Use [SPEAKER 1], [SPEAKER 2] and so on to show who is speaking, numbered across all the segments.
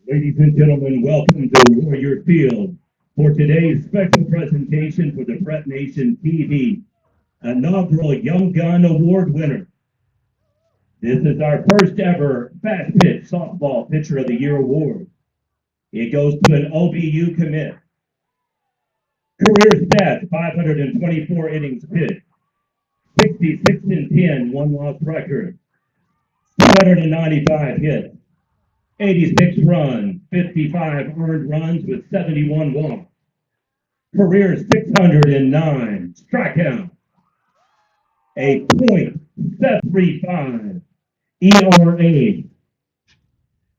[SPEAKER 1] Ladies and gentlemen, welcome to Warrior Field for today's special presentation for the Prep Nation TV inaugural Young Gun Award winner. This is our first ever Fast Pitch Softball Pitcher of the Year award. It goes to an OBU commit. Career stats, 524 innings pitched, 66 and 10 one-loss record, 295 hits, 86 runs, 55 earned runs with 71 walks. Career 609 strikeout, a .735 ERA,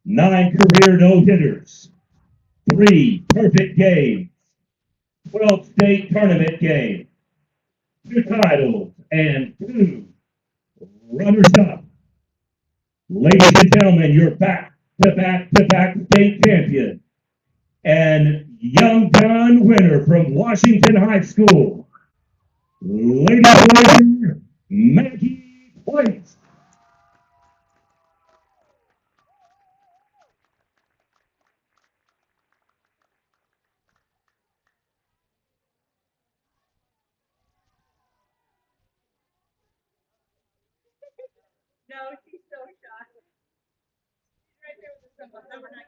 [SPEAKER 1] 9 career no-hitters, 3 perfect games, 12 state tournament games, 2 titles, and 2 runners-up. Ladies and gentlemen, your back-to-back state champion and Young Gun winner from Washington High School, Lady Warrior Maggie Place.
[SPEAKER 2] No, she's so shy. She's right there with the symbol, number 9.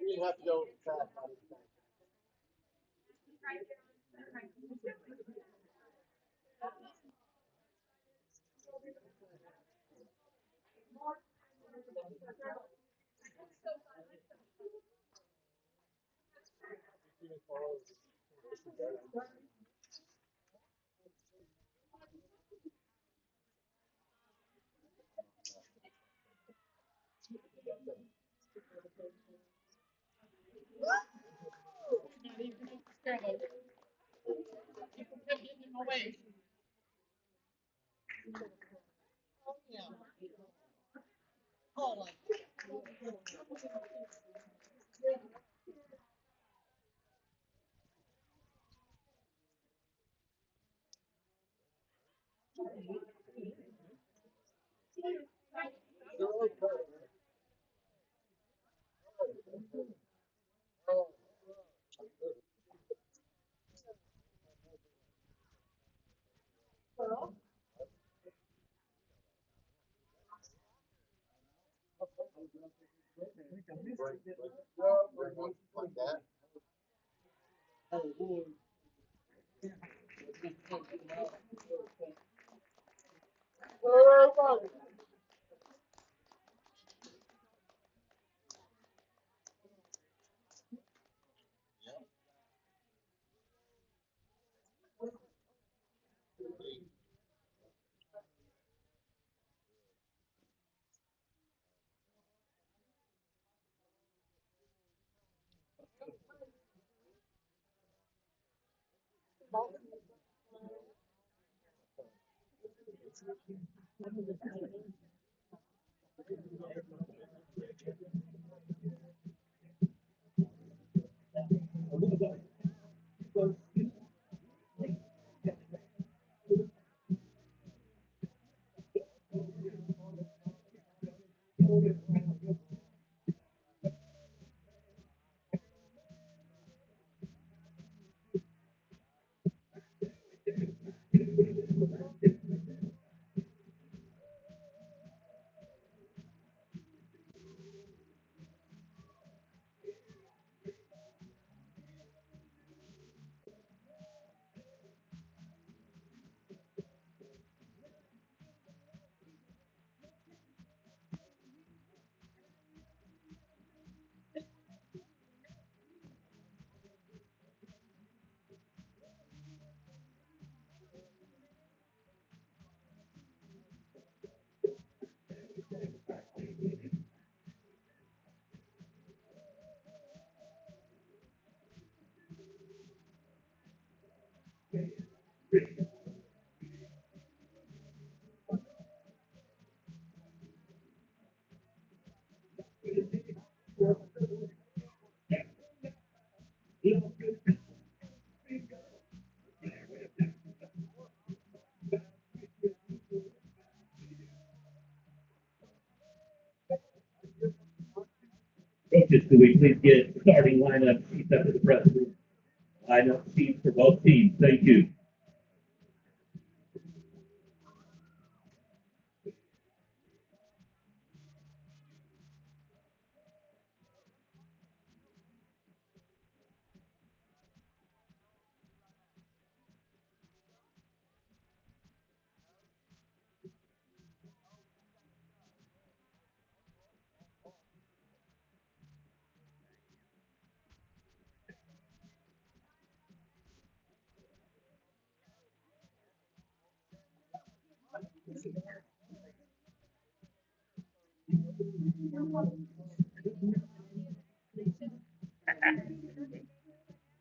[SPEAKER 3] You have to go fast. Like that.
[SPEAKER 1] Coaches, could we please get starting lineup sheets up to the press room? Lineup sheets for both teams. Thank you.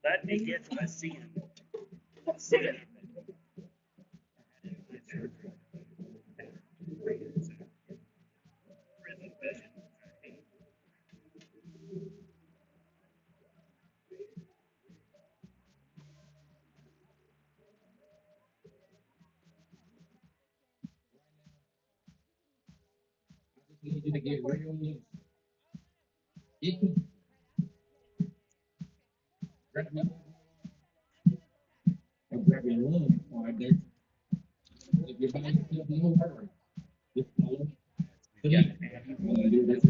[SPEAKER 1] Let me get to the scene.
[SPEAKER 4] Need you to get real loose. Get me, grab me, or grab your love right there. If you're by yourself, no hurry. Just follow.
[SPEAKER 1] Yeah.
[SPEAKER 4] Do this.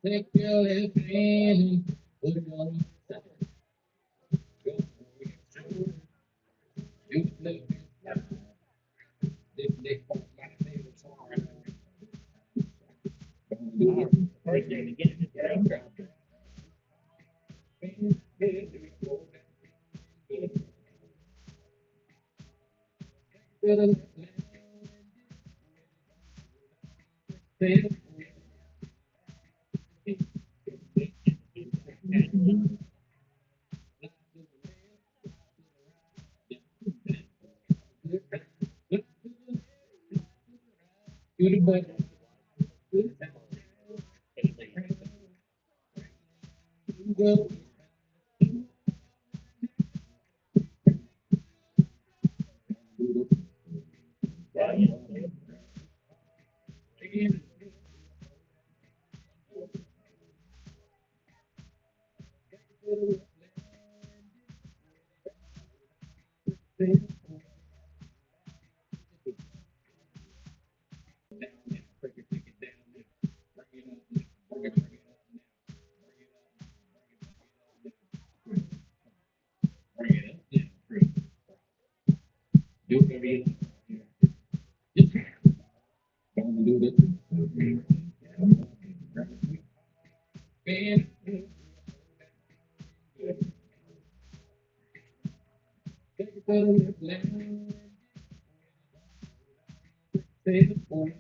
[SPEAKER 4] Take your left hand and put it on the side. Go for it. Do it, look. This my favorite song. Do it.
[SPEAKER 1] First day to get it.
[SPEAKER 4] You the button. Go. Do whatever you just don't do this. Man, take it to the land. Say the point.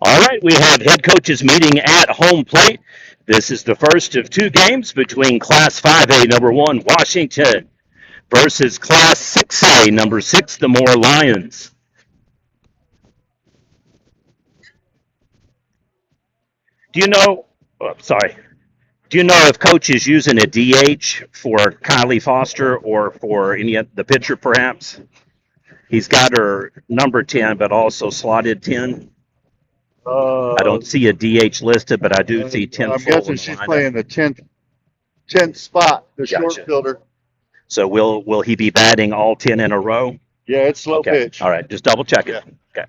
[SPEAKER 1] All right, we have head coaches meeting at home plate. This is the first of two games between Class 5A number 1 Washington versus Class 6A number 6 the Moore Lions. Do you know? Oh, sorry. Do you know if coach is using a DH for Kylie Foster or for any of the pitcher perhaps? He's got her number 10, but also slotted 10. I
[SPEAKER 3] Uh,
[SPEAKER 1] don't see a DH listed, but I do see 10
[SPEAKER 3] I'm
[SPEAKER 1] full in
[SPEAKER 3] guessing
[SPEAKER 1] the
[SPEAKER 3] she's
[SPEAKER 1] lineup.
[SPEAKER 3] playing the tenth spot, the short
[SPEAKER 1] Gotcha.
[SPEAKER 3] fielder.
[SPEAKER 1] So will he be batting all 10 in a row?
[SPEAKER 3] Yeah, it's slow
[SPEAKER 1] Okay.
[SPEAKER 3] pitch.
[SPEAKER 1] All right. Just double checking.
[SPEAKER 3] Yeah.
[SPEAKER 1] Okay.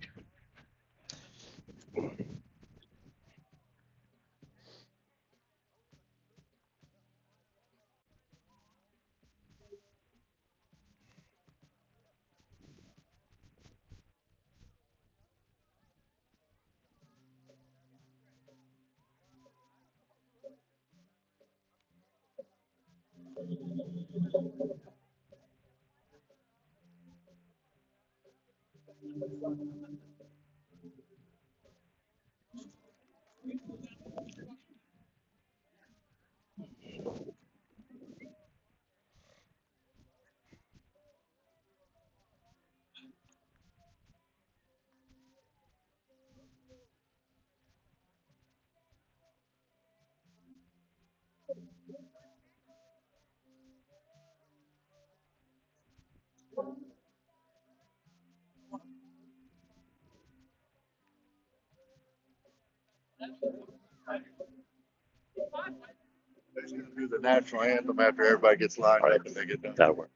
[SPEAKER 3] They're just gonna do the national anthem after everybody gets lined up and they get done.
[SPEAKER 1] That'll work.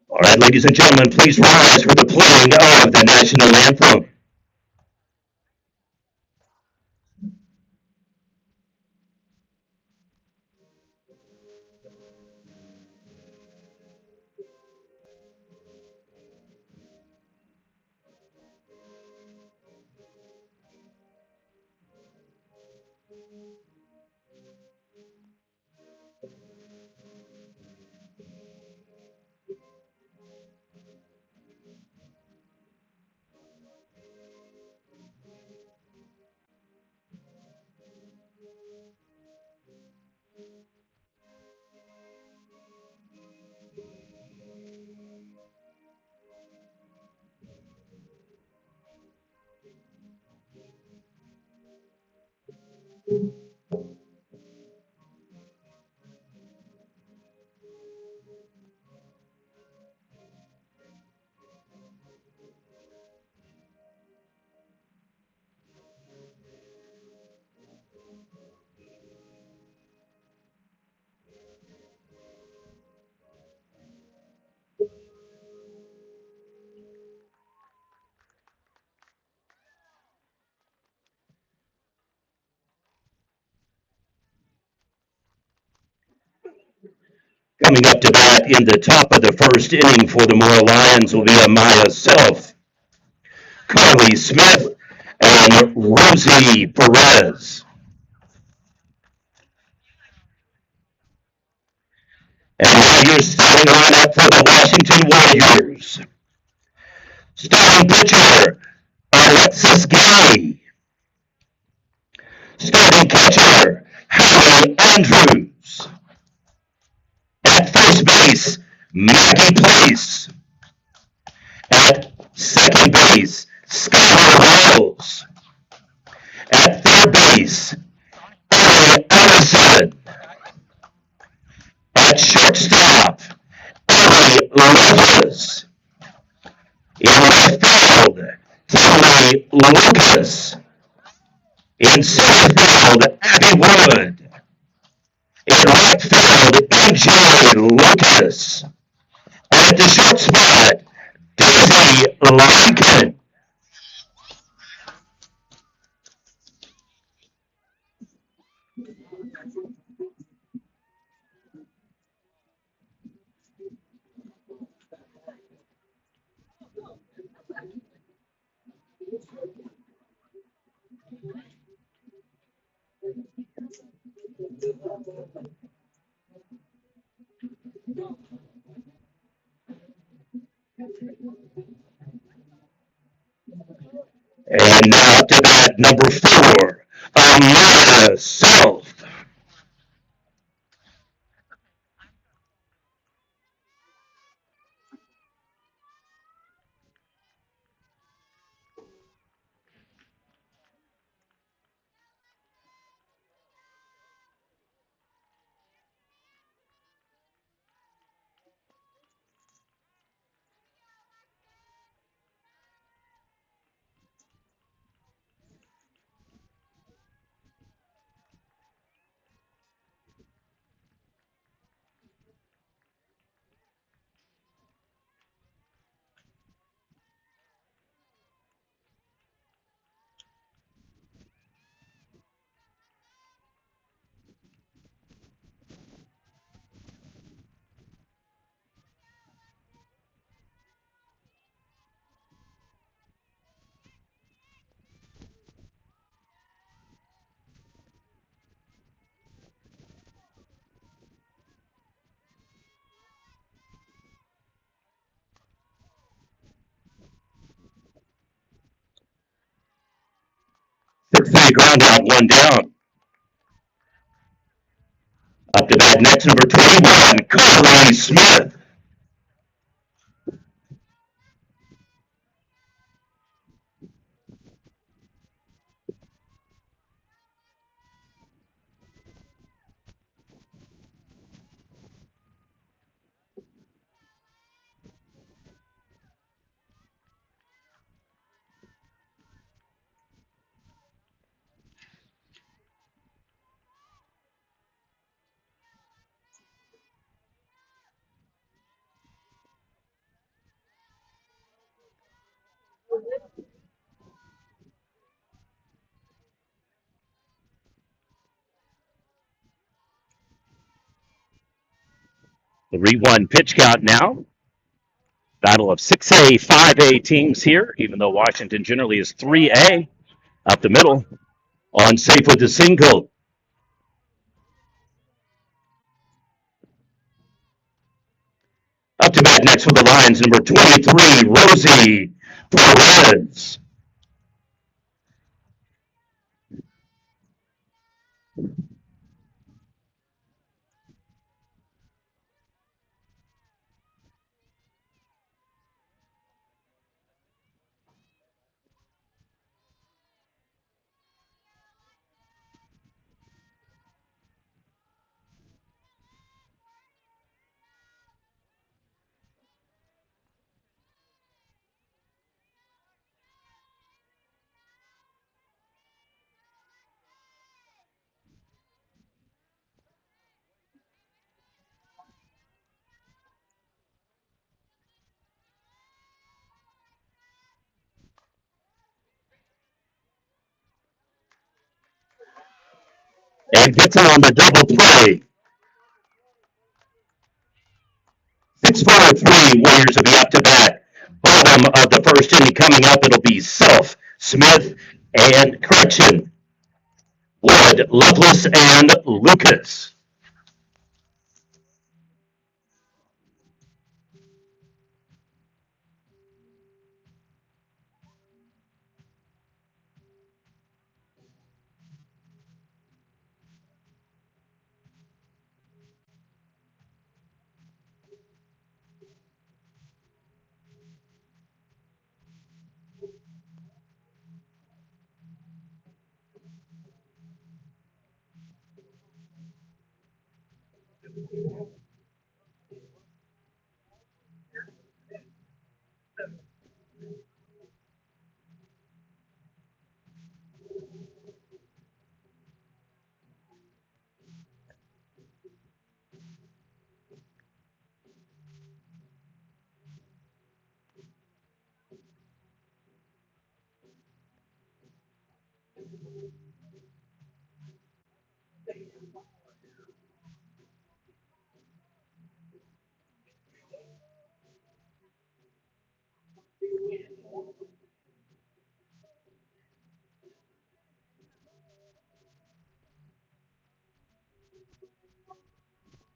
[SPEAKER 1] All right, ladies and gentlemen, please rise for the playing of the national anthem. Coming up to bat in the top of the first inning for the Moore Lions will be Amaya Self, Carly Smith, and Rosie Perez. And now your starting lineup for the Washington Warriors. Starting pitcher, Alexis Gay. Starting catcher, Howie Andrews. At first base, Maggie Place. At second base, Skylar Wells. At third base, Ellie Ellison. At shortstop, Ellie Lopez. In left field, Kelly Lucas. In center field, Abby Wood. In right field, MJ Lucas. At the short spot, Daisy Lincoln. And now to bat number 4, Amanda South. 6-3 ground out, one down. Up to bat next, number 21, Corey Smith. The 3-1 pitch count now. Battle of 6A, 5A teams here, even though Washington generally is 3A. Up the middle, on safe with the single. Up to bat next for the Lions, number 23, Rosie Perez. And gets it on the double play. 6-4-3, Warriors will be up to bat. Bottom of the first inning coming up, it'll be Self, Smith, and correction, Wood, Lovelace, and Lucas.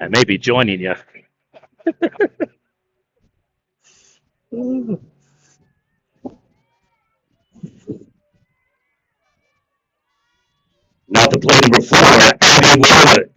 [SPEAKER 1] I may be joining you. Now to play number 4, Abby Wood.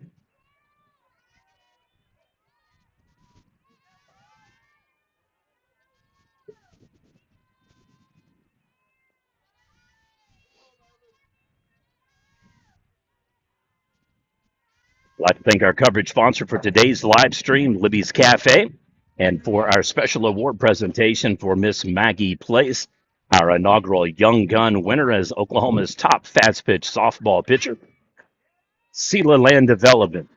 [SPEAKER 1] I'd like to thank our coverage sponsor for today's live stream, Libby's Cafe, and for our special award presentation for Miss Maggie Place, our inaugural Young Gun winner as Oklahoma's top fast pitch softball pitcher, Sela Land Development.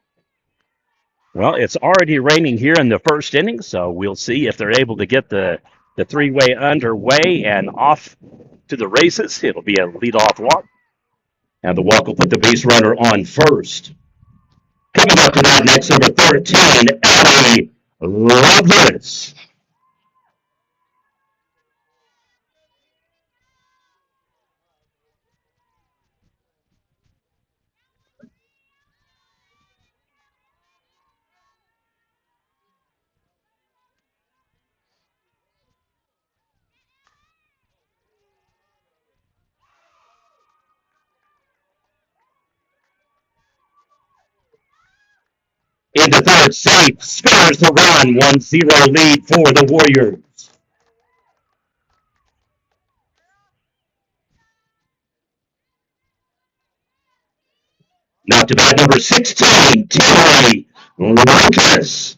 [SPEAKER 1] Well, it's already raining here in the first inning, so we'll see if they're able to get the three-way underway and off to the races. It'll be a leadoff walk, and the walk will put the base runner on first. Coming up to that next, number 13, Ellie Lovelace. Into third, safe, scores the run, 1-0 lead for the Warriors. Now to bat number 16, Terry Lucas.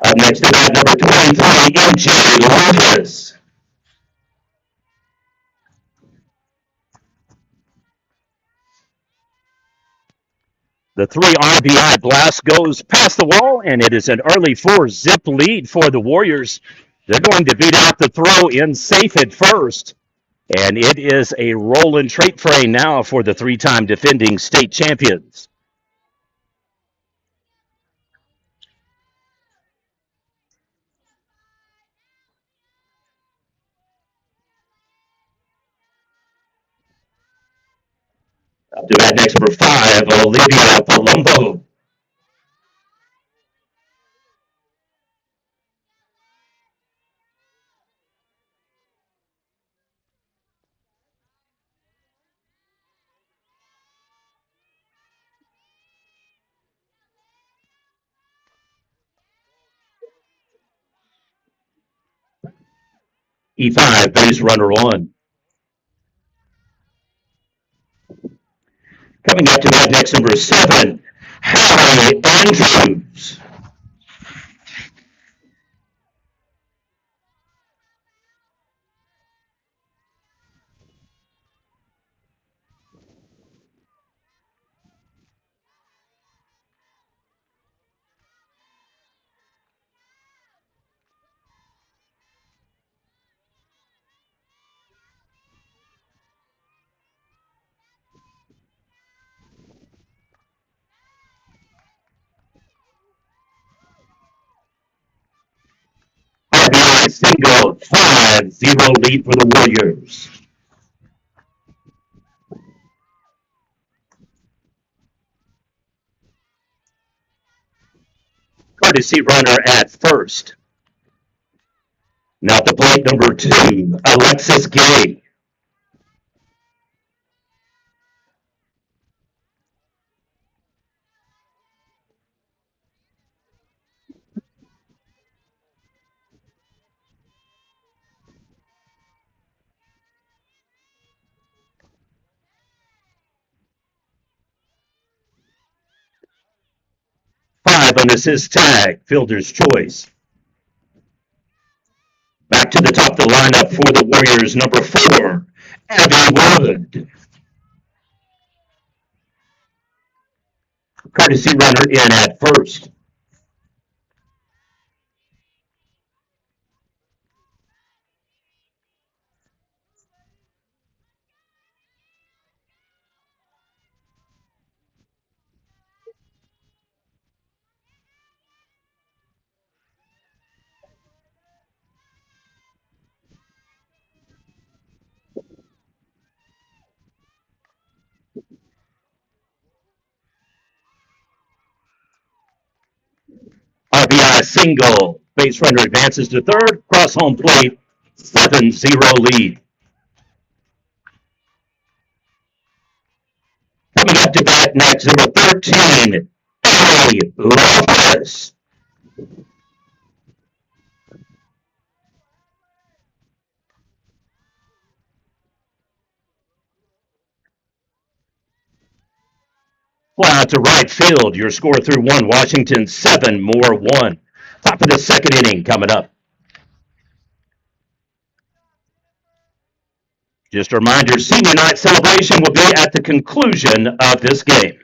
[SPEAKER 1] Up next to bat number 23, MJ Lucas. The 3 RBI blast goes past the wall, and it is an early 4-zip lead for the Warriors. They're going to beat out the throw in safe at first. And it is a rolling trait train now for the 3-time defending state champions. Up to that next number 5, Olivia Palumbo. E5, base runner on. Coming up to that next number 7, Harry Andrews. RBI single, 5-0 lead for the Warriors. Courtesy runner at first. Now at the plate, number 2, Alexis Gay. Five on his tag, fielder's choice. Back to the top of the lineup for the Warriors, number 4, Abby Wood. Courtesy runner in at first. RBI single. Base runner advances to third. Cross home plate. 7-0 lead. Coming up to bat next, number 13, Emily Lopez. Fly out to right field. Your score through 1. Washington 7, Moore 1. Top of the second inning coming up. Just a reminder, senior night celebration will be at the conclusion of this game.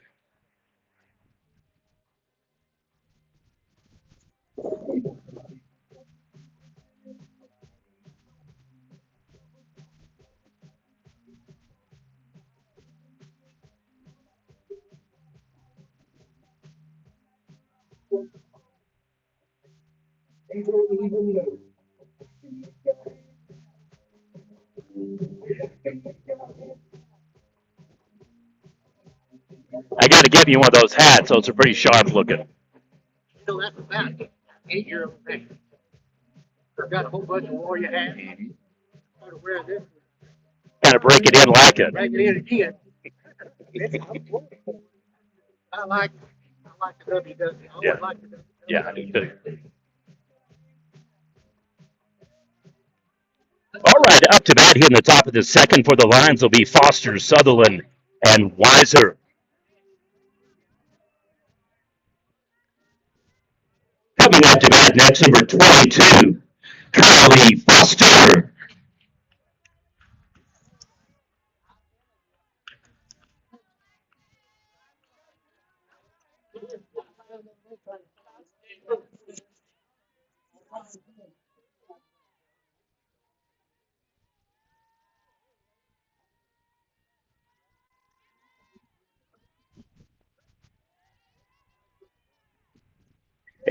[SPEAKER 1] I got to give you one of those hats. Those are pretty sharp looking.
[SPEAKER 4] So that's about 8-year-old thing. I've got a whole bunch of warrior hats. I'm going to wear this.
[SPEAKER 1] Kind of break it in like it.
[SPEAKER 4] Break it in again. I like the WWE. I always
[SPEAKER 1] Yeah.
[SPEAKER 4] like the WWE.
[SPEAKER 1] Yeah, I do too. All right, up to bat here in the top of the second for the Lions will be Foster, Sutherland, and Weiser. Coming up to bat next, number 22, Kylie Foster.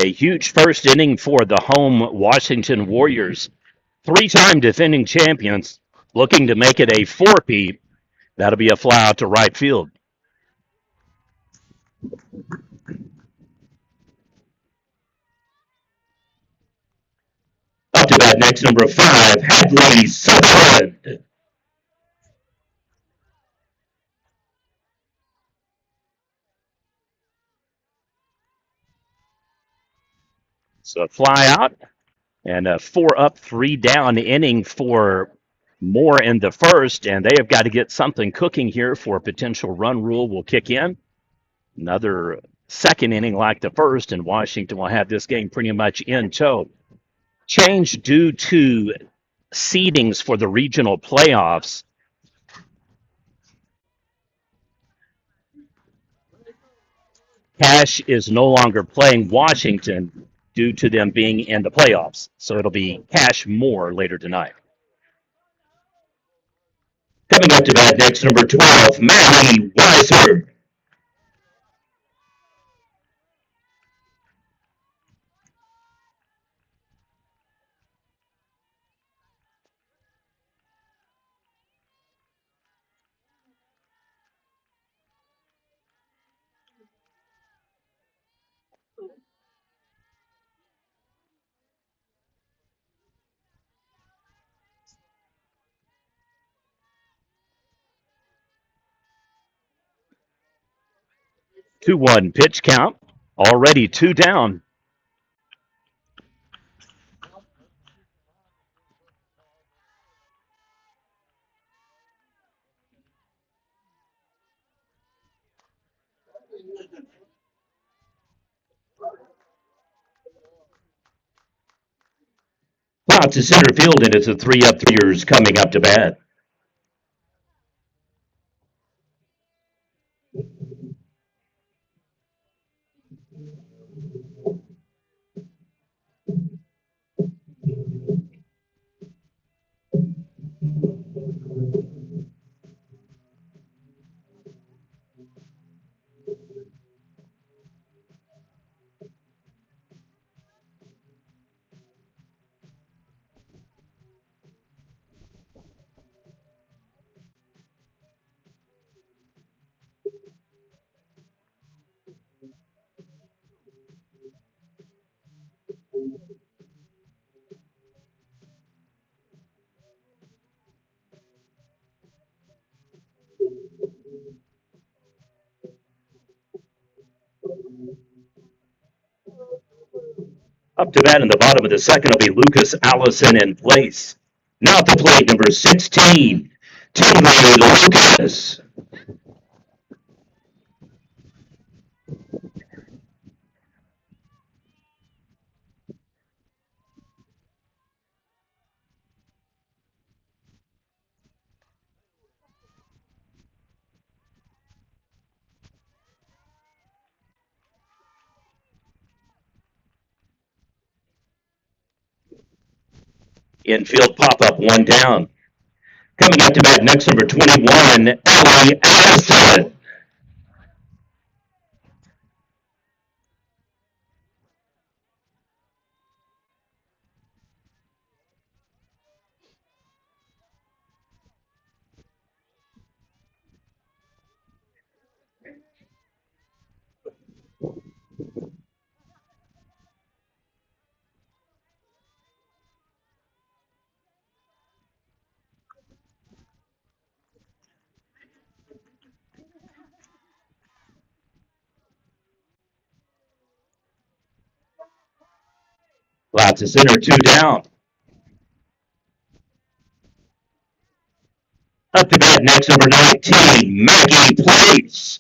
[SPEAKER 1] A huge first inning for the home Washington Warriors. 3-time defending champions looking to make it a 4-peat. That'll be a fly out to right field. Up to bat next, number 5, Hadley Sutherland. So a fly out and a 4-up, 3-down inning for Moore in the first, and they have got to get something cooking here for a potential run rule will kick in. Another second inning like the first, and Washington will have this game pretty much in tow. Change due to seedings for the regional playoffs. Cash is no longer playing Washington due to them being in the playoffs. So it'll be Cash Moore later tonight. Coming up to bat next, number 12, Maddie Weiser. 2-1 pitch count. Already 2 down. Out to center field, and it's a 3-up 3ers coming up to bat. Up to bat in the bottom of the second will be Lucas Allison in place. Now at the plate, number 16, Taylor Lucas. Infield pop-up, 1 down. Coming up to bat next, number 21, Ellie Allison. Lots of center, 2 down. Up to bat next, number 19, Maggie Place.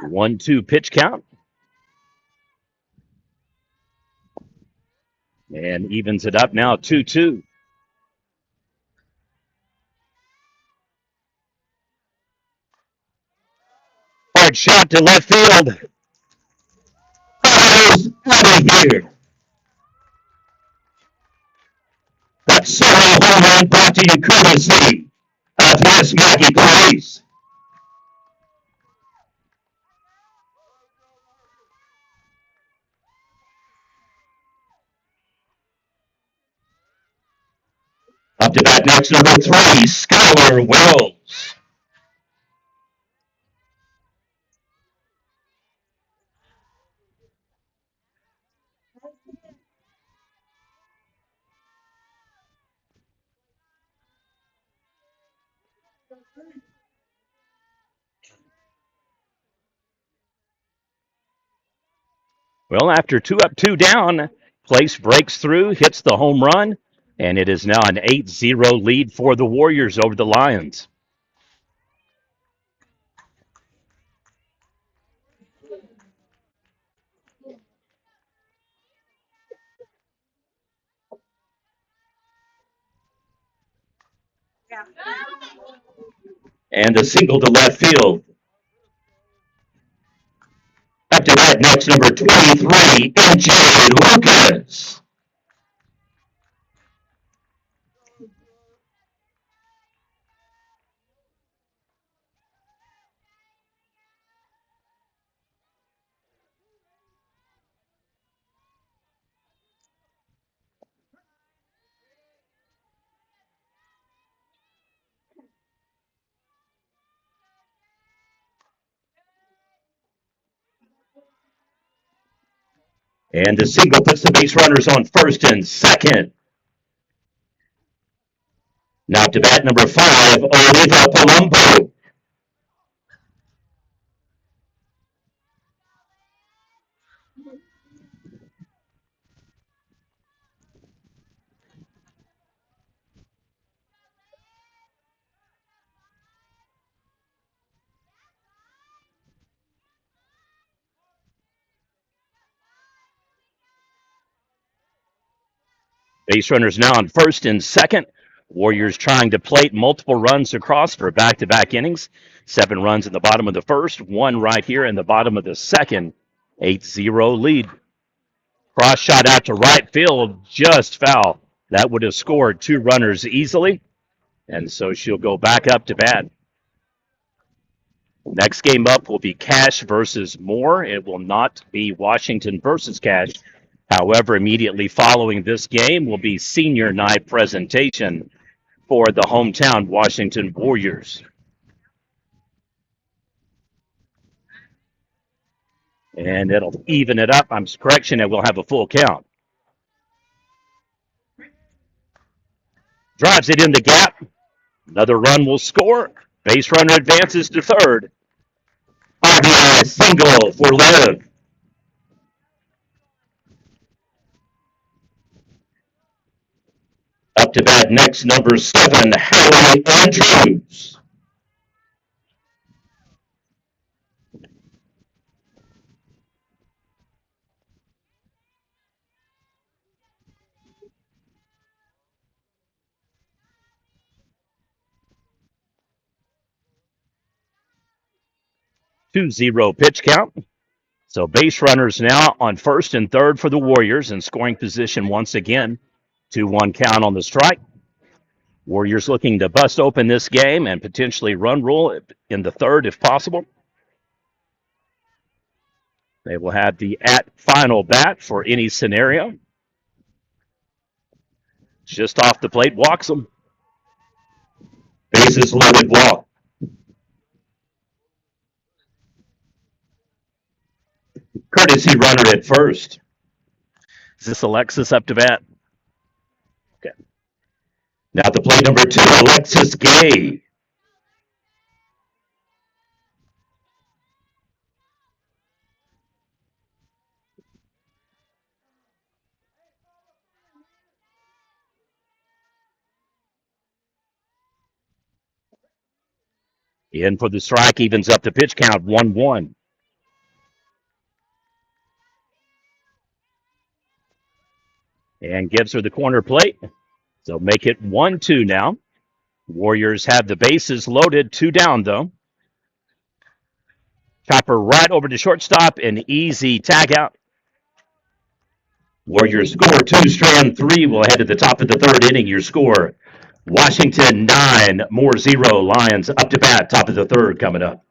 [SPEAKER 1] One, two pitch count. And evens it up now, 2-2. Hard shot to left field. Out of here. That solo home run brought to you courtesy of Miss Maggie Place. Up to bat next, number 3, Skylar Wells. Well, after 2 up, 2 down, Place breaks through, hits the home run, and it is now an 8-0 lead for the Warriors over the Lions.
[SPEAKER 2] Yeah.
[SPEAKER 1] And a single to left field. Up to bat, next number 23, NJ Lucas. And the single puts the base runners on first and second. Now to bat number 5, Oliva Palumbo. Base runners now on first and second. Warriors trying to plate multiple runs across for back-to-back innings. 7 runs in the bottom of the first, 1 right here in the bottom of the second. 8-0 lead. Cross shot out to right field, just foul. That would have scored 2 runners easily, and so she'll go back up to bat. Next game up will be Cash versus Moore. It will not be Washington versus Cash. However, immediately following this game will be senior night presentation for the hometown Washington Warriors. And it'll even it up. Correction, it will have a full count. Drives it in the gap. Another run will score. Base runner advances to third. RBI single for Liv. Up to bat next, number 7, Hallie Andrews. Two zero pitch count. So base runners now on first and third for the Warriors in scoring position once again. 2-1 count on the strike. Warriors looking to bust open this game and potentially run rule in the third if possible. They will have the final bat for any scenario. Just off the plate, walks them. Bases loaded, walk. Courtesy runner at first. Is this Alexis up to bat? Okay. Now the play number 2, Alexis Gay. In for the strike, evens up the pitch count, 1-1. And gives her the corner plate. So make it 1-2 now. Warriors have the bases loaded, 2 down though. Chopper right over to shortstop, an easy tag out. Warriors score 2, Strand 3 will head to the top of the third inning. Your score, Washington 9, Moore 0. Lions up to bat, top of the third coming up.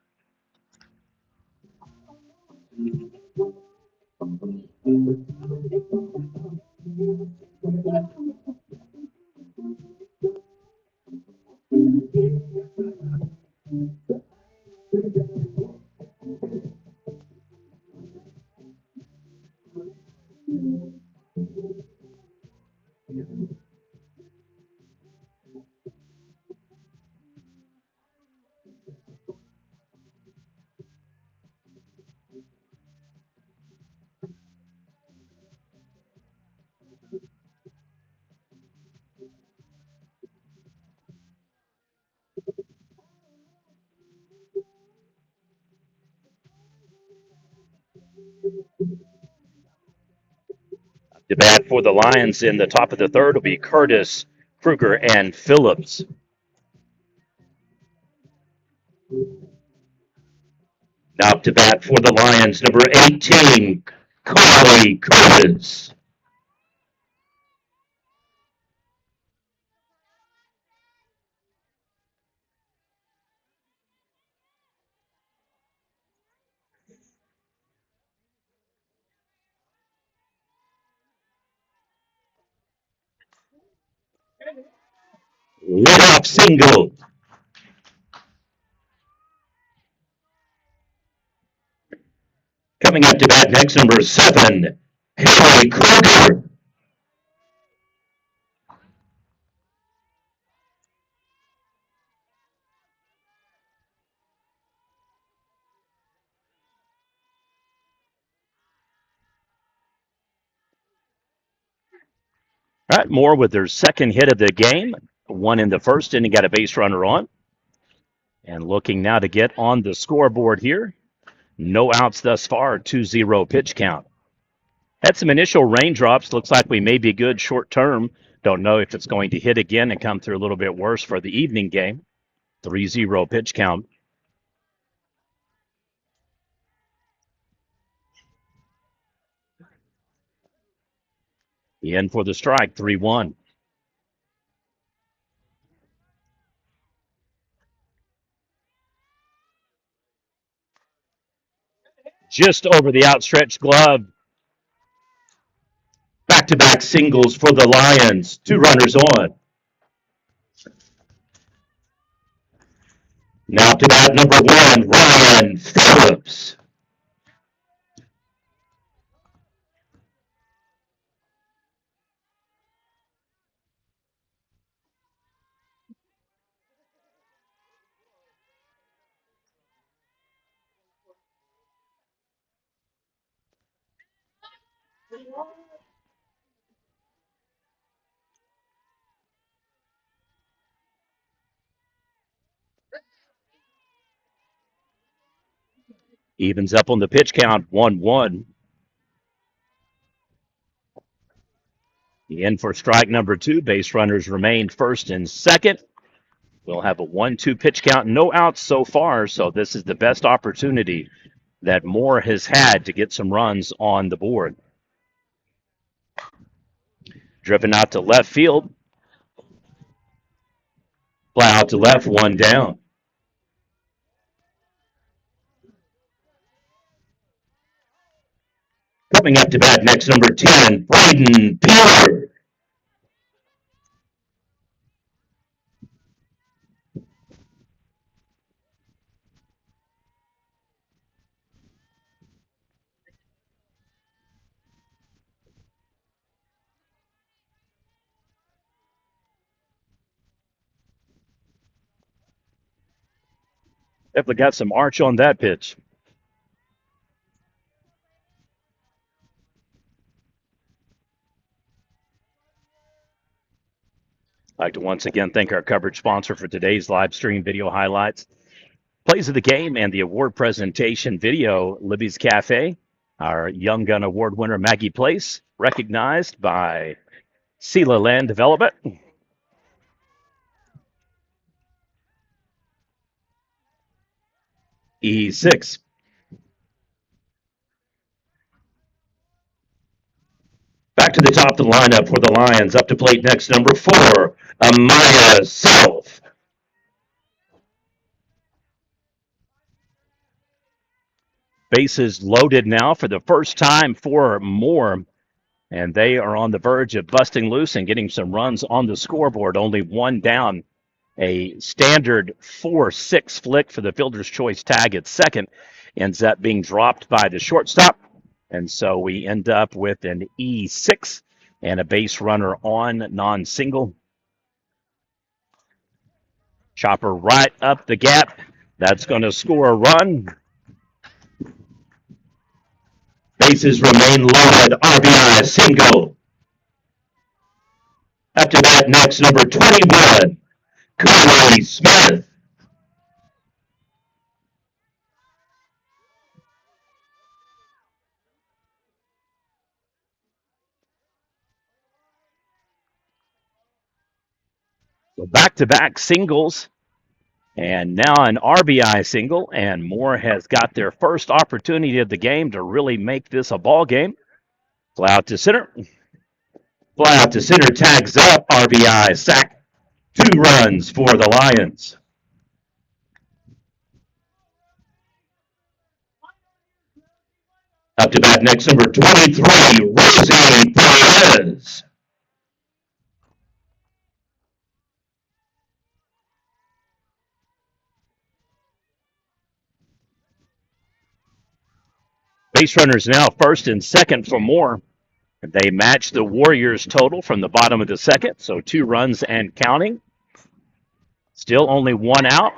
[SPEAKER 1] The bat for the Lions in the top of the third will be Curtis, Kruger, and Phillips. Now up to bat for the Lions, number 18, Corey Curtis. Leadoff single. Coming up to bat next, number 7, Harry Kruger. All right, Moore with their second hit of the game. One in the first inning, got a base runner on. And looking now to get on the scoreboard here. No outs thus far, 2-0 pitch count. Had some initial raindrops. Looks like we may be good short term. Don't know if it's going to hit again and come through a little bit worse for the evening game. 3-0 pitch count. In for the strike, 3-1. Just over the outstretched glove. Back-to-back singles for the Lions. 2 runners on. Now to bat number 1, Ryan Phillips. Evens up on the pitch count, 1-1. In for strike number 2. Base runners remain first and second. We'll have a 1-2 pitch count. No outs so far, so this is the best opportunity that Moore has had to get some runs on the board. Driven out to left field. Fly out to left, 1 down. Coming up to bat next, number 10, Braden Peeler. Definitely got some arch on that pitch. I'd like to once again thank our coverage sponsor for today's live stream video highlights, plays of the game, and the award presentation video, Libby's Cafe. Our Young Gun Award winner, Maggie Place, recognized by Sela Land Development. E6. Back to the top of the lineup for the Lions. Up to plate next, number 4, Amaya Self. Bases loaded now for the first time for Moore, and they are on the verge of busting loose and getting some runs on the scoreboard. Only 1 down. A standard 4-6 flick for the fielder's choice tag at second ends up being dropped by the shortstop. And so we end up with an E6 and a base runner on, non-single. Chopper right up the gap. That's going to score a run. Bases remain loaded. RBI single. Up to bat next, number 21, Corey Smith. So back-to-back singles
[SPEAKER 5] And now an RBI single, and Moore has got their first opportunity of the game to really make this a ball game. Fly out to center. Fly out to center, tags up, RBI, sack. 2 runs for the Lions. Up to bat next, number 23, Rosie Perez. Base runners now first and second for Moore. They match the Warriors total from the bottom of the second, so 2 runs and counting. Still only 1 out.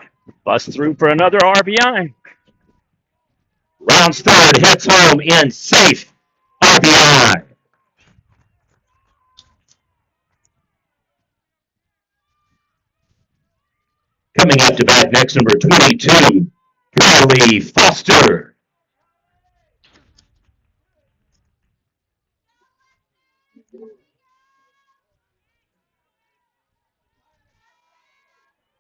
[SPEAKER 5] Bust through for another RBI. Rounds third, hits home in safe. RBI. Coming up to bat next, number 22, Carly Foster.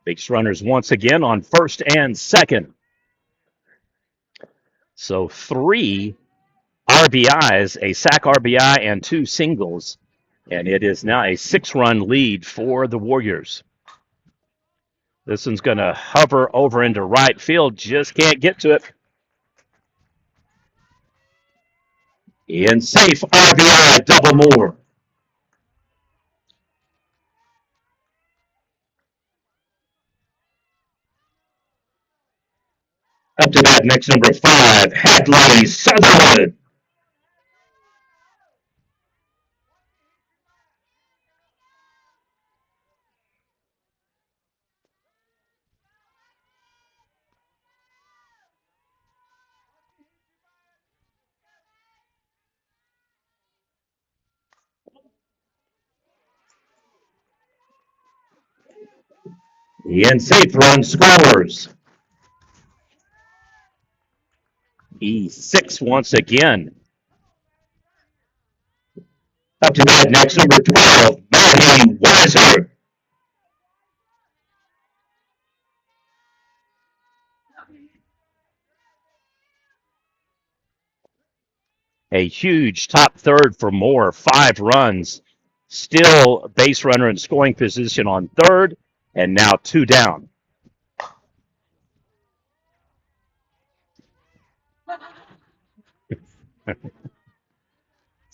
[SPEAKER 5] Base runners once again on first and second. So 3 RBIs, a sack RBI, and 2 singles. And it is now a 6-run lead for the Warriors. This one's going to hover over into right field. Just can't get to it. In safe, RBI, double Moore. Up to bat next, number 5, Hadley Sutherland. In safe, run scores. E6 once again. Up to bat next, number 12, Maddie Weiser. A huge top third for Moore, 5 runs. Still base runner in scoring position on third, and now 2 down.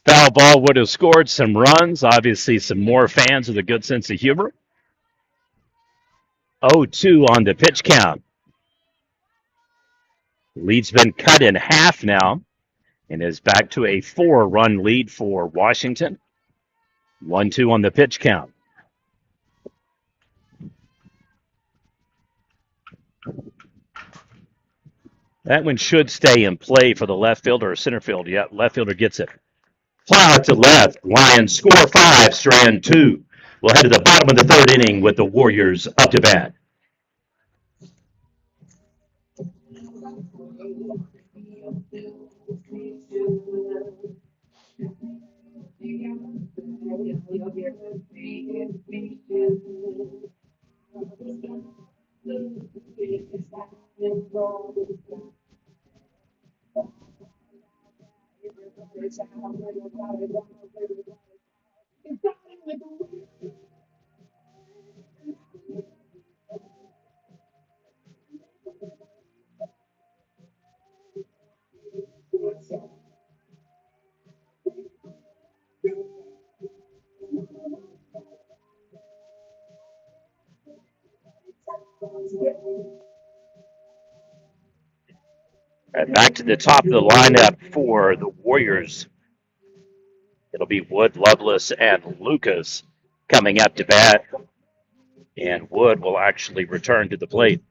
[SPEAKER 5] Foul ball would have scored some runs. Obviously, some more fans with a good sense of humor. 0-2 on the pitch count. Lead's been cut in half now and is back to a 4-run lead for Washington. 1-2 on the pitch count. That one should stay in play for the left fielder or center field. Yeah, left fielder gets it. Fly out to left. Lions score 5, strand 2. We'll head to the bottom of the third inning with the Warriors up to bat. And back to the top of the lineup for the Warriors. It'll be Wood, Lovelace, and Lucas coming up to bat. And Wood will actually return to the plate.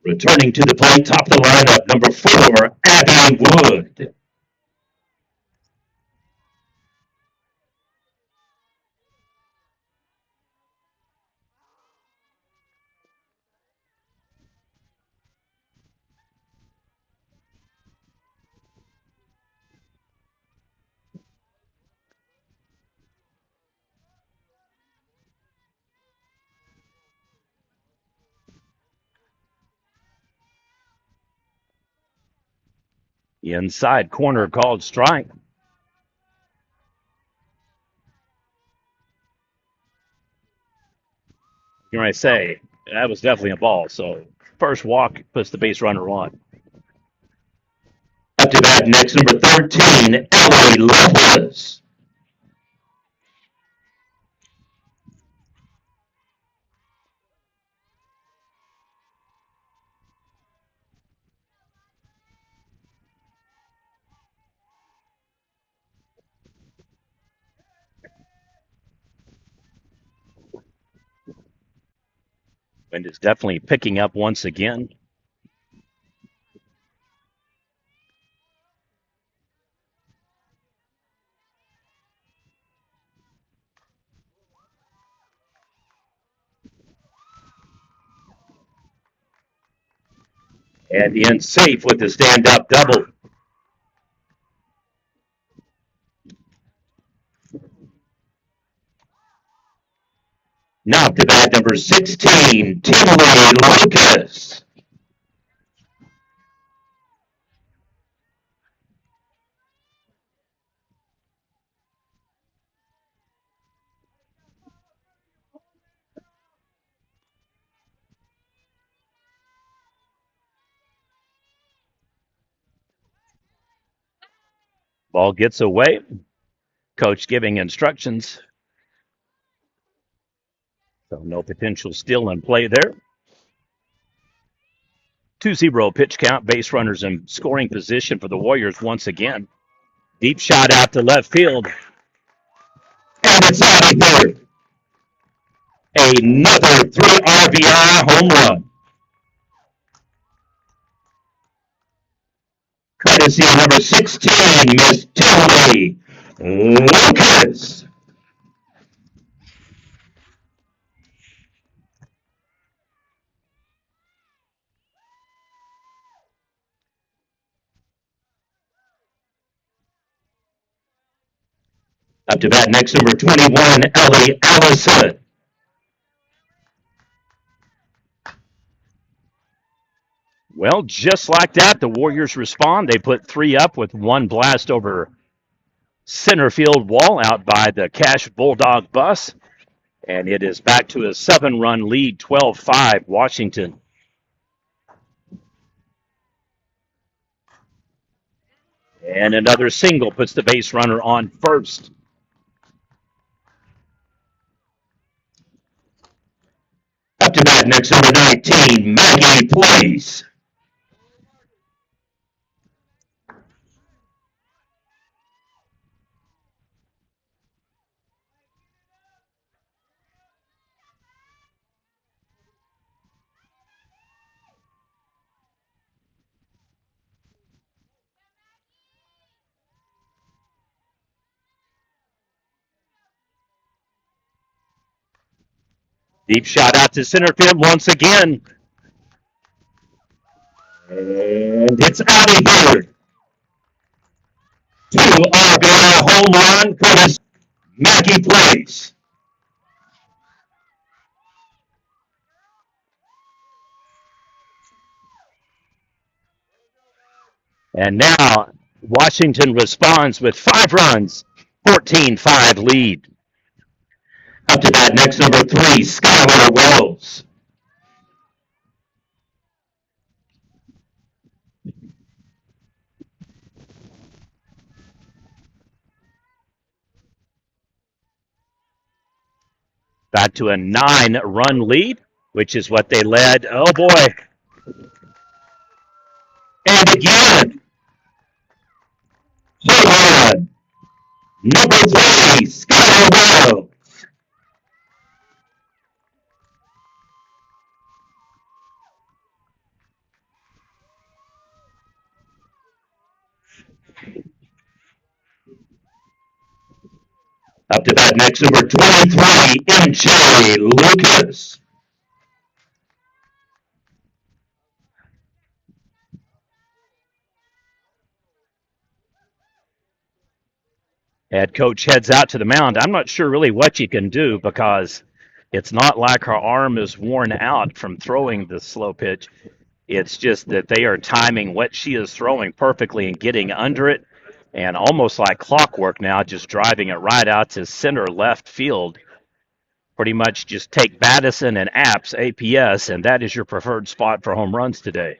[SPEAKER 5] Returning to the plate, top of the lineup, number 4, Abby Wood. Inside corner called strike. You know what I say? That was definitely a ball. So first walk puts the base runner on.
[SPEAKER 1] Up to bat next, number 13, Ellie Lovelace.
[SPEAKER 5] Wind is definitely picking up once again.
[SPEAKER 1] At the end, safe with the stand-up double. Now up to bat number 16, Timothy Lucas.
[SPEAKER 5] Ball gets away. Coach giving instructions. So no potential steal in play there. 2-0 pitch count. Base runners in scoring position for the Warriors once again. Deep shot out to left field.
[SPEAKER 1] And it's out of here. Another 3 RBI home run. Courtesy of number 16, Miss Timothy Lucas. Up to bat next, number 21, Ellie Allison.
[SPEAKER 5] Well, just like that, the Warriors respond. They put 3 up with 1 blast over center field wall out by the Cash Bulldog bus. And it is back to a 7-run lead, 12-5, Washington. And another single puts the base runner on first.
[SPEAKER 1] Up to bat next, number 19, Maggie Place.
[SPEAKER 5] Deep shot out to center field once again.
[SPEAKER 1] And it's out of here. 2 RBI home run for Maggie Place.
[SPEAKER 5] And now Washington responds with 5 runs, 14-5 lead.
[SPEAKER 1] Up to bat next, number 3, Skylar Wells.
[SPEAKER 5] Back to a 9-run lead, which is what they led. Oh, boy.
[SPEAKER 1] And again. Hold on. Number 3, Skylar Wells. Up to bat next, number 23, MJ Lucas.
[SPEAKER 5] Head coach heads out to the mound. I'm not sure really what you can do because it's not like her arm is worn out from throwing the slow pitch. It's just that they are timing what she is throwing perfectly and getting under it, and almost like clockwork now, just driving it right out to center left field. Pretty much just take Battison and APS, and that is your preferred spot for home runs today.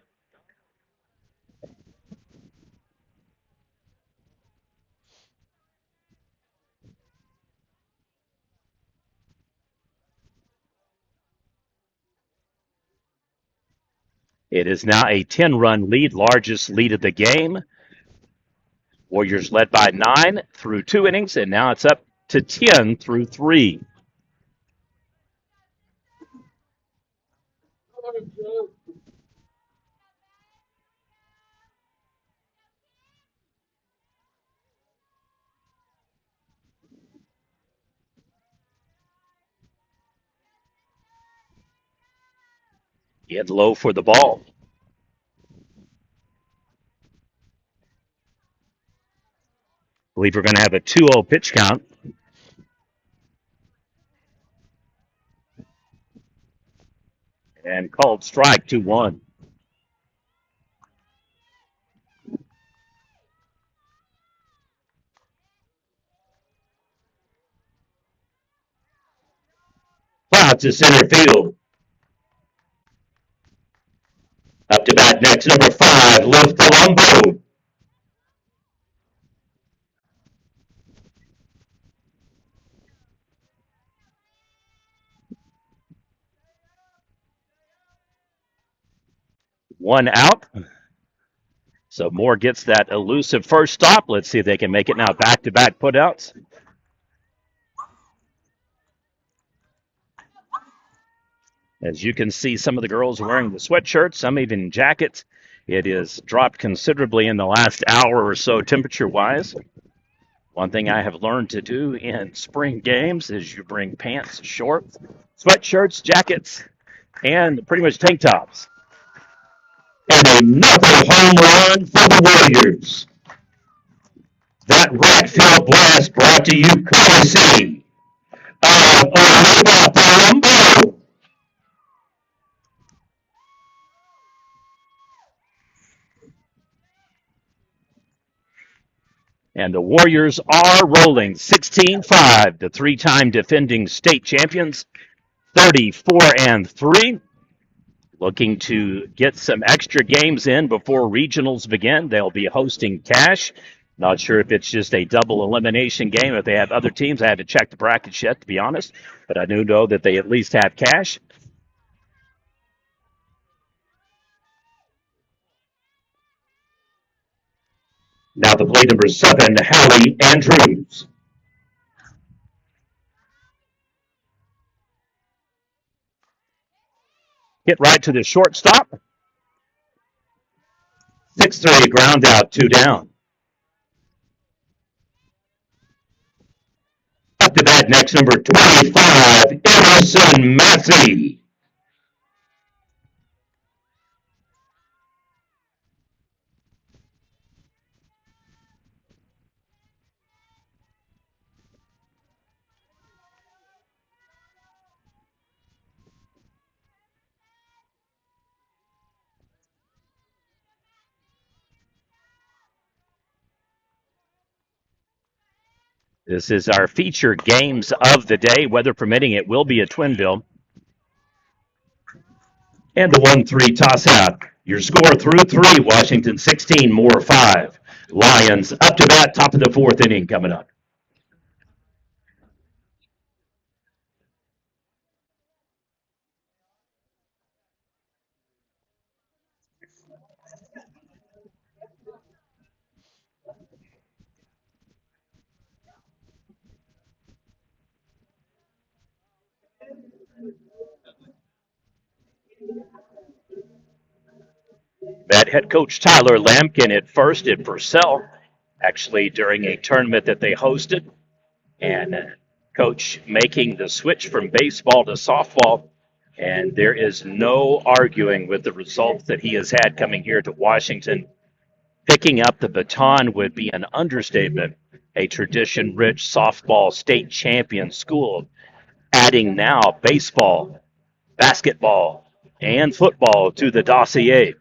[SPEAKER 5] It is now a 10-run lead, largest lead of the game. Warriors led by 9 through 2 innings, and now it's up to 10 through 3. Get low for the ball. Believe we're going to have a 2-0 pitch count. And called strike 2-1. Out to center field. Up to bat next, number 5, Love Colombo. One out. So Moore gets that elusive first stop. Let's see if they can make it now. Back-to-back putouts. As you can see, some of the girls wearing the sweatshirts, some even jackets. It is dropped considerably in the last hour or so temperature-wise. One thing I have learned to do in spring games is you bring pants, shorts, sweatshirts, jackets, and pretty much tank tops. And another home run for the Warriors. That right field blast brought to you courtesy of Oliva Palumbo. And the Warriors are rolling 16-5, the 3-time defending state champions, 34-3. Looking to get some extra games in before regionals begin. They'll be hosting Cache. Not sure if it's just a double elimination game. If they have other teams, I haven't checked the brackets yet, to be honest. But I do know that they at least have Cache. Now the play number 7, Hallie Andrews. Hit right to the shortstop. 6-3 ground out, 2 down. Up to bat next, number 25, Emerson Massey. This is our feature games of the day. Weather permitting, it will be a twin bill. And the 1-3 toss out. Your score through 3, Washington 16, Moore 5. Lions up to bat, top of the 4th inning coming up. Met head coach Tyler Lampkin at first at Purcell, actually during a tournament that they hosted. And coach making the switch from baseball to softball. And there is no arguing with the results that he has had coming here to Washington. Picking up the baton would be an understatement. A tradition-rich softball state champion school, adding now baseball, basketball, and football to the dossier.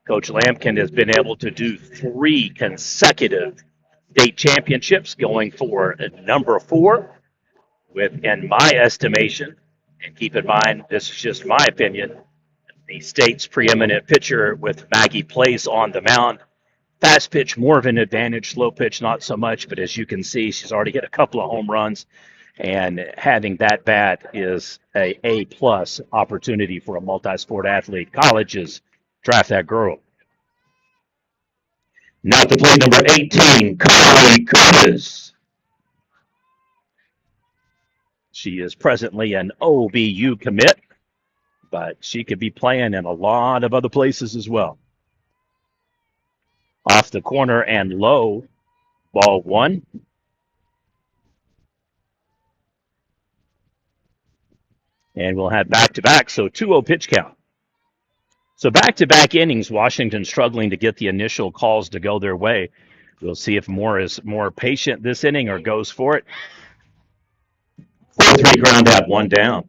[SPEAKER 5] Coach Lampkin has been able to do 3 consecutive state championships, going for number 4, with, in my estimation, and keep in mind, this is just my opinion, the state's preeminent pitcher with Maggie Place on the mound. Fast pitch, more of an advantage. Slow pitch, not so much. But as you can see, she's already hit a couple of home runs, and having that bat is a plus opportunity for a multi-sport athlete. Colleges draft that girl. Now to play number 18, Carly Curtis. She is presently an OBU commit, but she could be playing in a lot of other places as well. Off the corner and low, ball 1. And we'll have back-to-back, so 2-0 pitch count. So back-to-back innings, Washington struggling to get the initial calls to go their way. We'll see if Moore is more patient this inning or goes for it. 4-3 ground out, 1 down.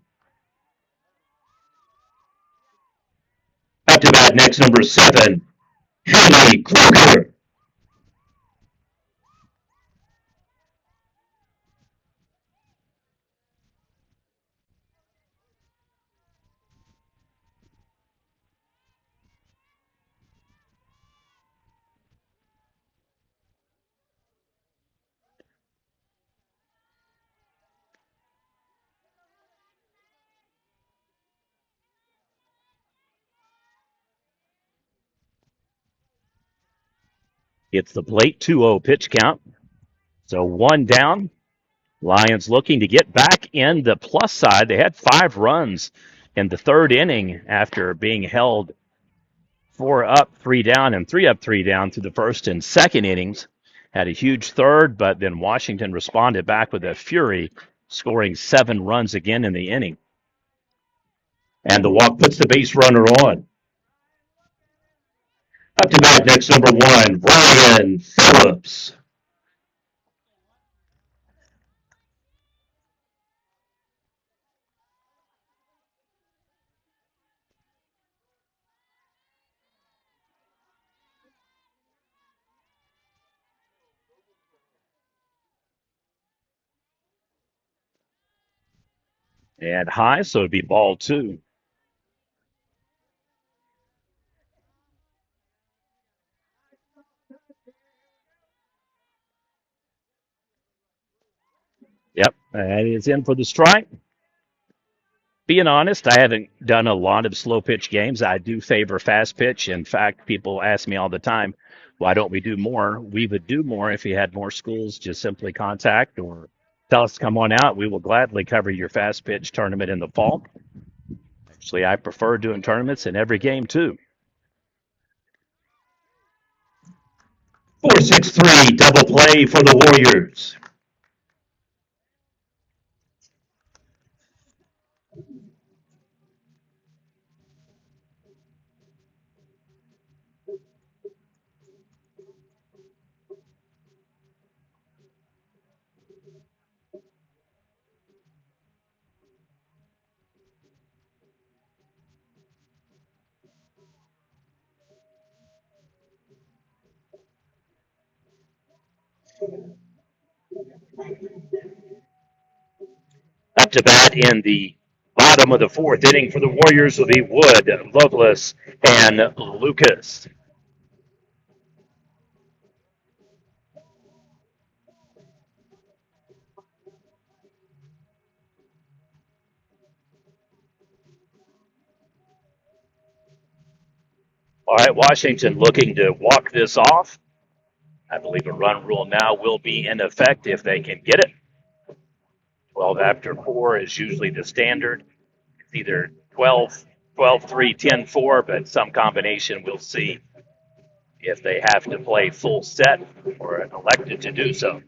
[SPEAKER 5] Up to bat next, number 7, Haley Kruger. It's the plate, 2-0 pitch count. So 1 down. Lions looking to get back in the plus side. They had 5 runs in the 3rd inning after being held 4 up, 3 down, and 3 up, 3 down through the 1st and 2nd innings. Had a huge 3rd, but then Washington responded back with a fury, scoring 7 runs again in the inning. And the walk puts the base runner on. Up to bat next, number 1, Ryan Phillips. And high, so it'd be ball 2. Yep, and it's in for the strike. Being honest, I haven't done a lot of slow pitch games. I do favor fast pitch. In fact, people ask me all the time, why don't we do more? We would do more if we had more schools. Just simply contact or tell us to come on out. We will gladly cover your fast pitch tournament in the fall. Actually, I prefer doing tournaments in every game too. 4-6-3 double play for the Warriors. Up to bat in the bottom of the 4th inning for the Warriors will be Wood, Lovelace, and Lucas. All right, Washington looking to walk this off. I believe a run rule now will be in effect if they can get it. 12 after 4 is usually the standard. It's either 12, 12, 3, 10, 4, but some combination we'll see if they have to play full set or elected to do so.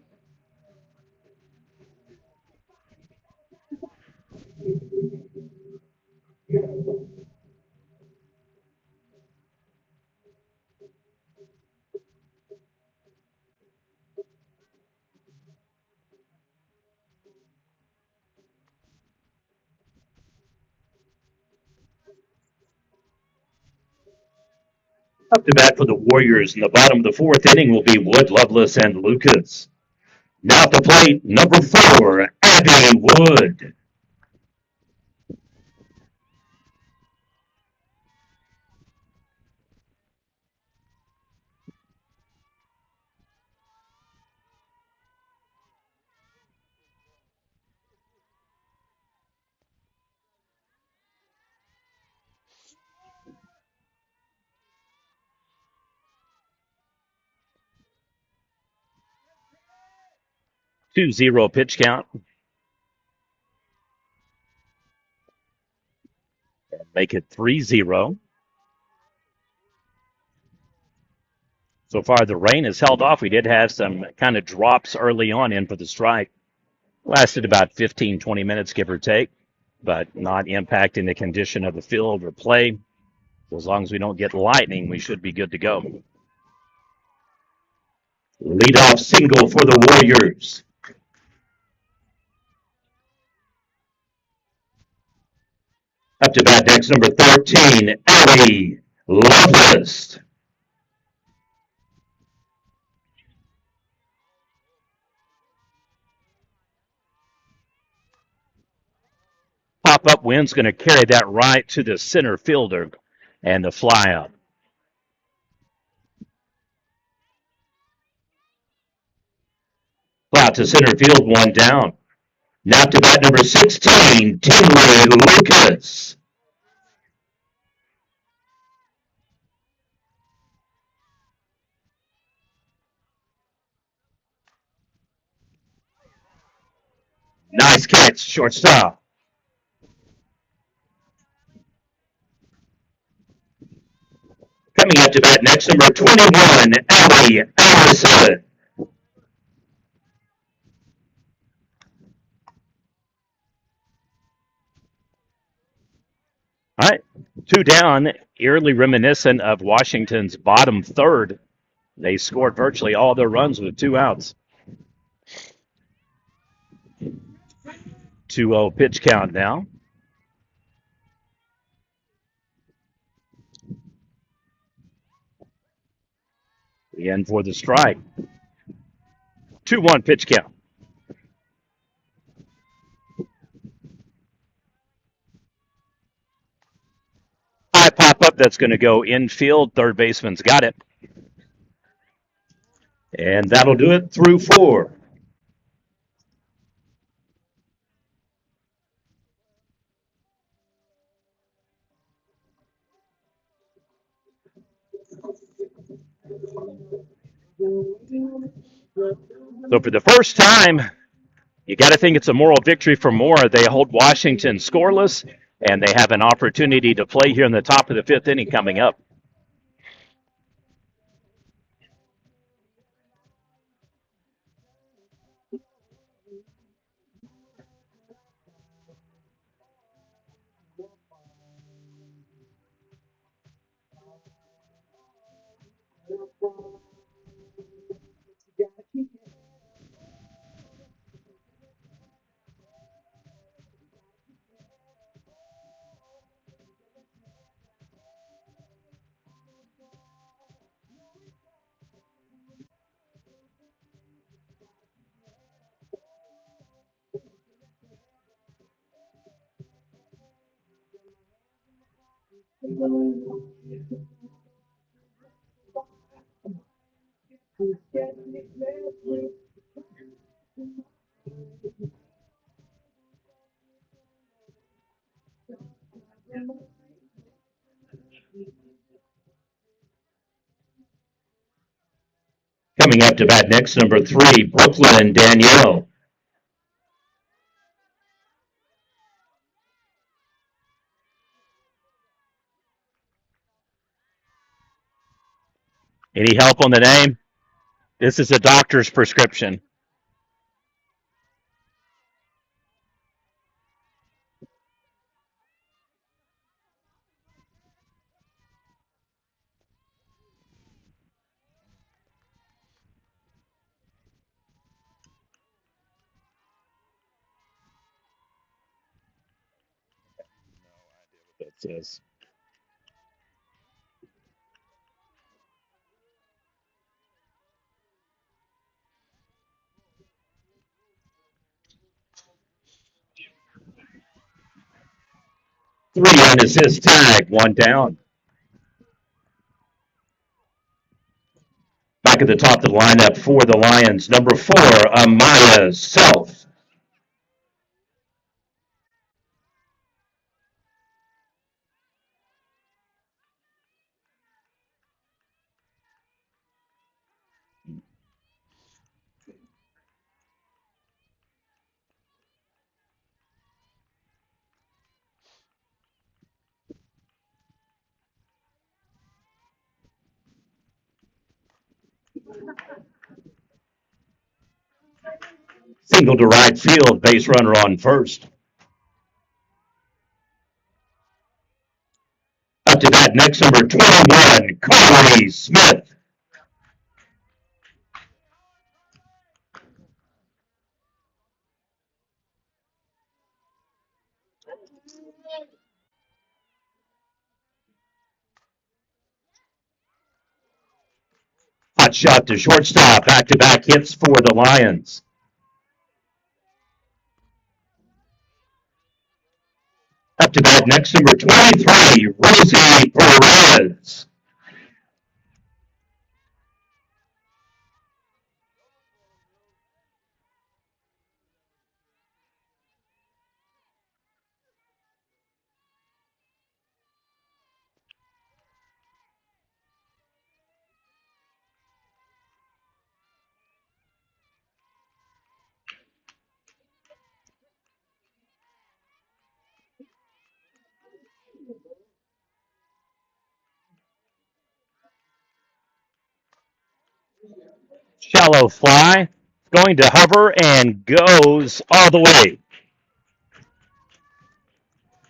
[SPEAKER 5] Up to bat for the Warriors in the bottom of the fourth inning will be Wood, Lovelace, and Lucas. Now at the plate, number 4, Abby Wood. Two zero pitch count. Make it 3-0. So far, the rain has held off. We did have some kind of drops early on in for the strike. Lasted about 15, 20 minutes, give or take, but not impacting the condition of the field or play. So as long as we don't get lightning, we should be good to go. Leadoff single for the Warriors. Up to bat next, number 13, Allie Lovelace. Pop-up wind's going to carry that right to the center fielder and the fly out. Fly out to center field, one down. Now to bat number 16, Tinley Lucas. Nice catch, shortstop. Coming up to bat next, number 21, Allie Allison. All right, 2 down, eerily reminiscent of Washington's bottom third. They scored virtually all their runs with 2 outs. 2-0 pitch count now. In for the strike. 2-1 pitch count. High pop up that's going to go infield. Third baseman's got it. And that'll do it through 4. So for the first time, you got to think it's a moral victory for Moore. They hold Washington scoreless, and they have an opportunity to play here in the top of the 5th inning coming up. Coming up to bat next, number 3, Brooklyn Danielle. Any help on the name? This is a doctor's prescription. That says. 3 on assist tag, 1 down. Back at the top of the lineup for the Lions, number 4, Amaya Self. Single to right field, base runner on first. Up to bat, next number 21, Carly Smith. Hot shot to shortstop, back-to-back hits for the Lions. Up to bat, next number 23, Rosie Perez. Shallow fly, going to hover and goes all the way.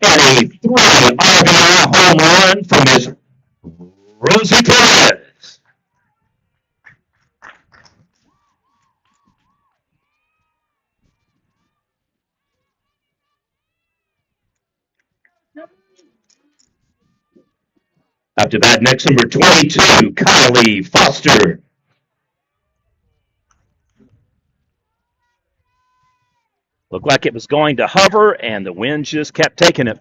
[SPEAKER 5] And a 3 RBI home run from Miss Rosie Perez. Up to bat, next number 22, Kylie Foster. Looked like it was going to hover, and the wind just kept taking it.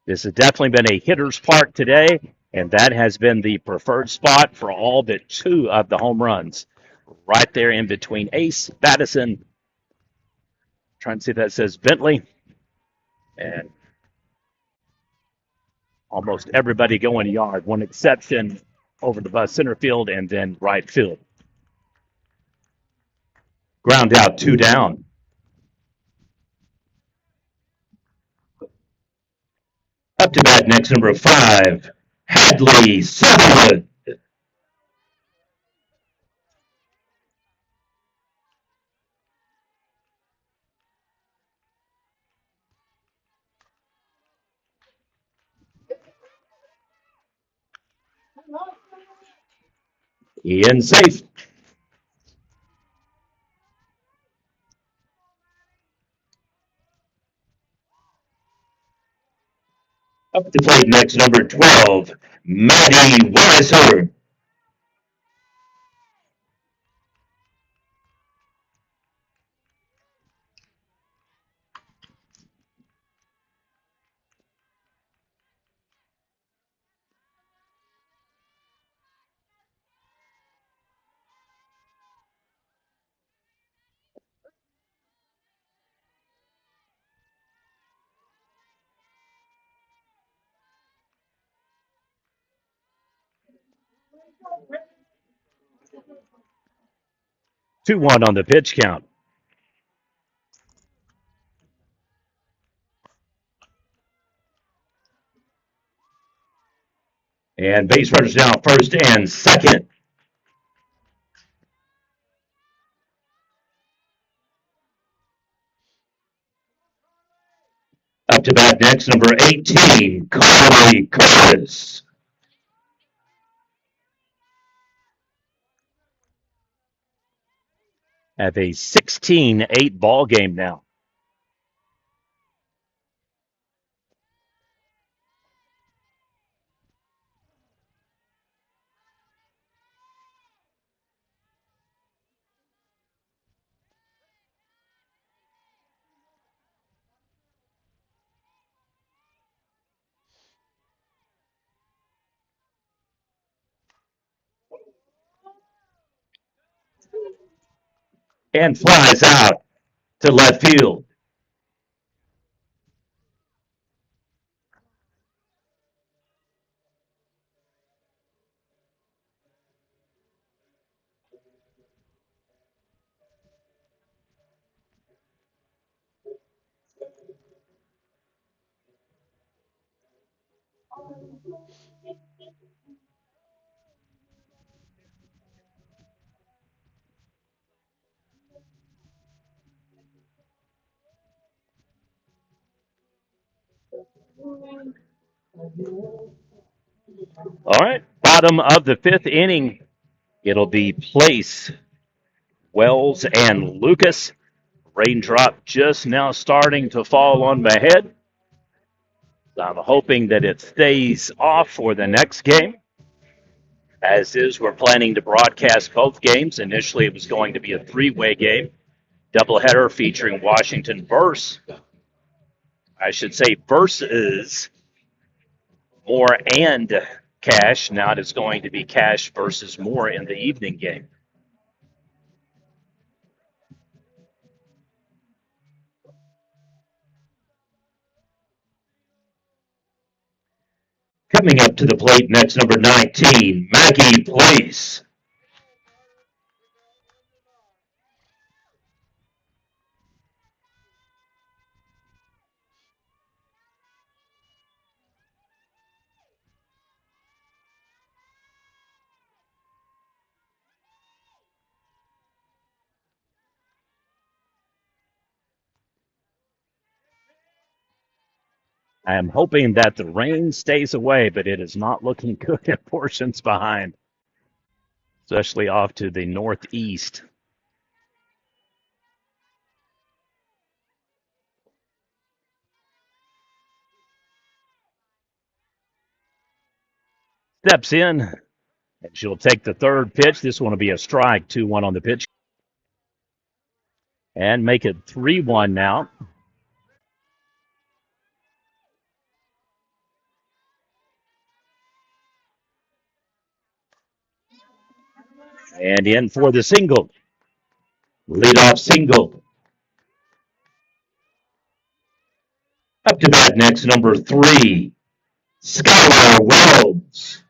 [SPEAKER 5] This has definitely been a hitter's park today, and that has been the preferred spot for all but 2 of the home runs. Right there in between Ace, Madison, trying to see if that says Bentley, and almost everybody going yard. One exception over the center field and then right field. Ground out, 2 down. Up to bat, next number 5, Hadley Sutherland. Ian safe. Up to plate, next number 12, Maddie Weiser. Two one on the pitch count. And base runners now first and second. Up to bat next, number 18, Carly Curtis. Have a 16-8 ball game now. and flies out to left field. All right, bottom of the fifth inning. It'll be Place, Wells, and Lucas. Raindrop just now starting to fall on my head. I'm hoping that it stays off for the next game. As is, we're planning to broadcast both games. Initially, it was going to be a three-way game, doubleheader featuring Washington versus Moore and Cash. Now it's going to be Cash versus Moore in the evening game. Coming up to the plate next, number 19, Maggie Place. I am hoping that the rain stays away, but it is not looking good at portions behind, especially off to the northeast. Steps in, and she'll take the third pitch. This one will be a strike, 2-1 on the pitch. And make it 3-1 now. And in for the single. Leadoff single. Up to bat next, number 3, Skylar Wells.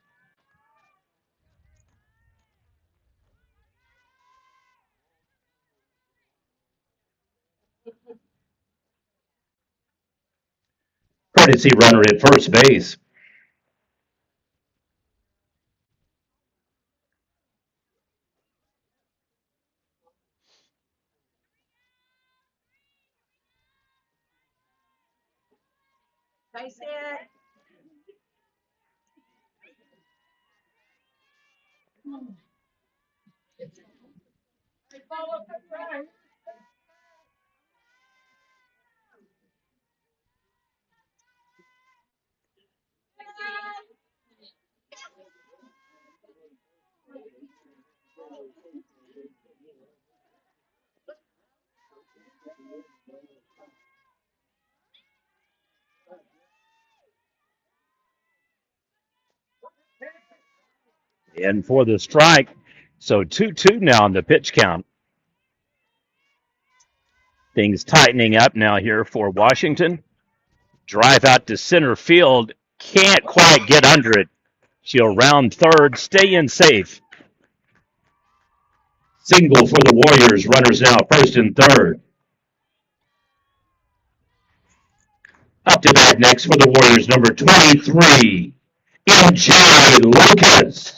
[SPEAKER 5] Courtesy runner at first base.
[SPEAKER 2] Nice hit. Follow up the front.
[SPEAKER 5] In for the strike. So 2-2 now on the pitch count. Things tightening up now here for Washington. Drive out to center field. Can't quite get under it. She'll round third. Stay in safe. Single for the Warriors. Runners now first and third. Up to bat next for the Warriors, number 23, MJ Lucas.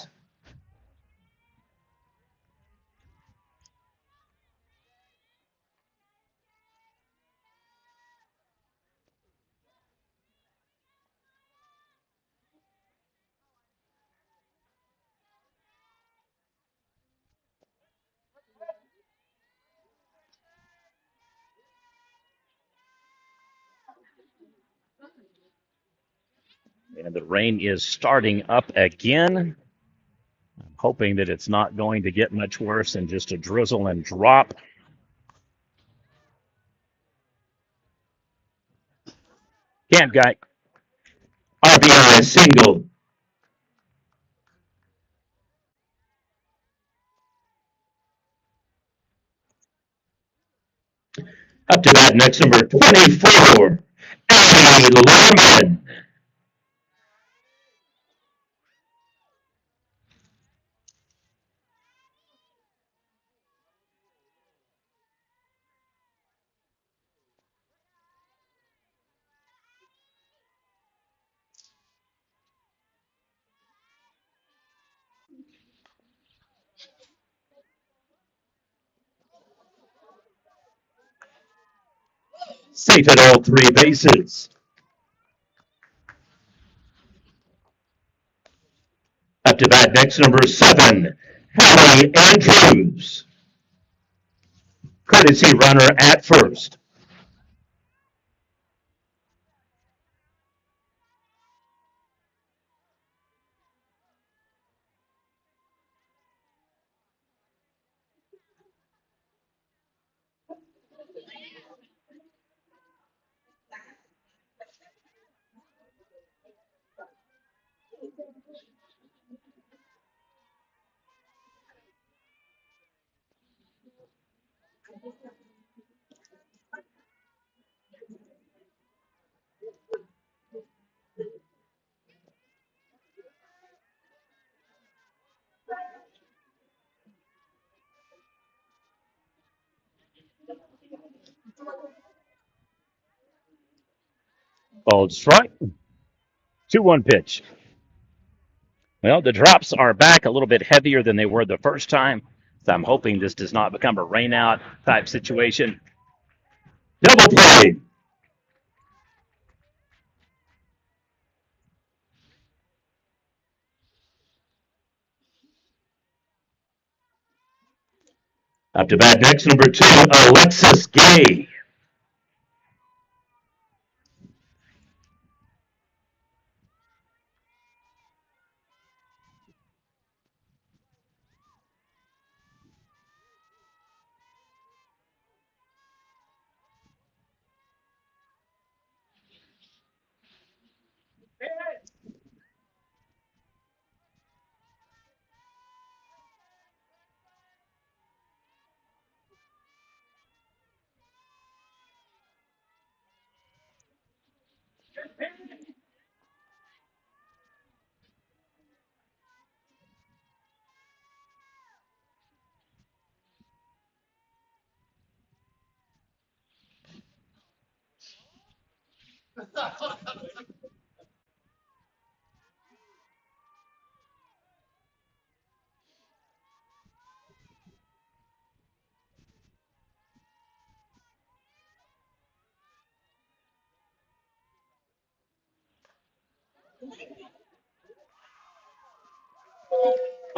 [SPEAKER 5] And the rain is starting up again. I'm hoping that it's not going to get much worse than just a drizzle and drop. Camp guy. RBI single. Up to bat next, number 24, Ellie Lorman. Safe at all three bases. Up to bat next, number 7, Hallie Andrews. Courtesy runner at first. Balled strike. 2-1 pitch. Well, the drops are back a little bit heavier than they were the first time. So I'm hoping this does not become a rainout type situation. Double play. Up to bat next, number 2, Alexis Gay.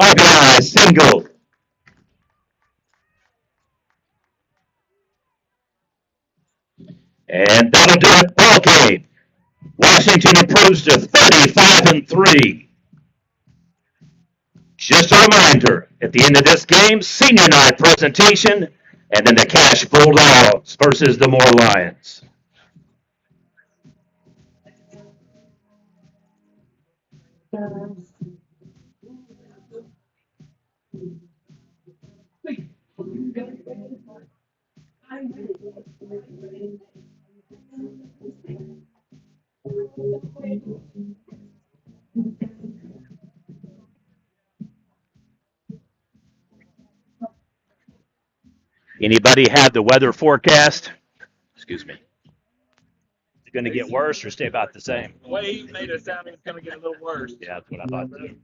[SPEAKER 5] RBI single. And that'll do it. Ball game. Washington improves to 35-3. Just a reminder, at the end of this game, senior night presentation, and then the Cash Bulldogs versus the Moore Lions. Anybody have the weather forecast? Excuse me. Is it going to get worse or stay about the same?
[SPEAKER 6] The way he made it sound, it's going to get a little worse.
[SPEAKER 5] Yeah, that's what I thought too.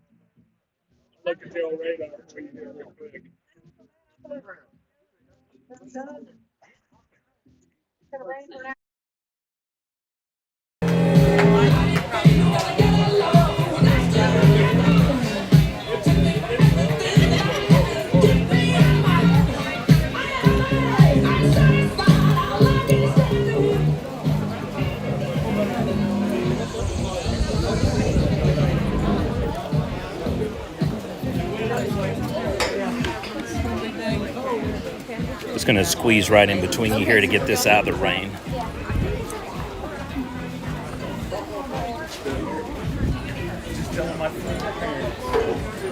[SPEAKER 6] Look at the old radar for you here real quick.
[SPEAKER 5] Just going to squeeze right in between you here to get this out of the rain.
[SPEAKER 6] Just telling my parents.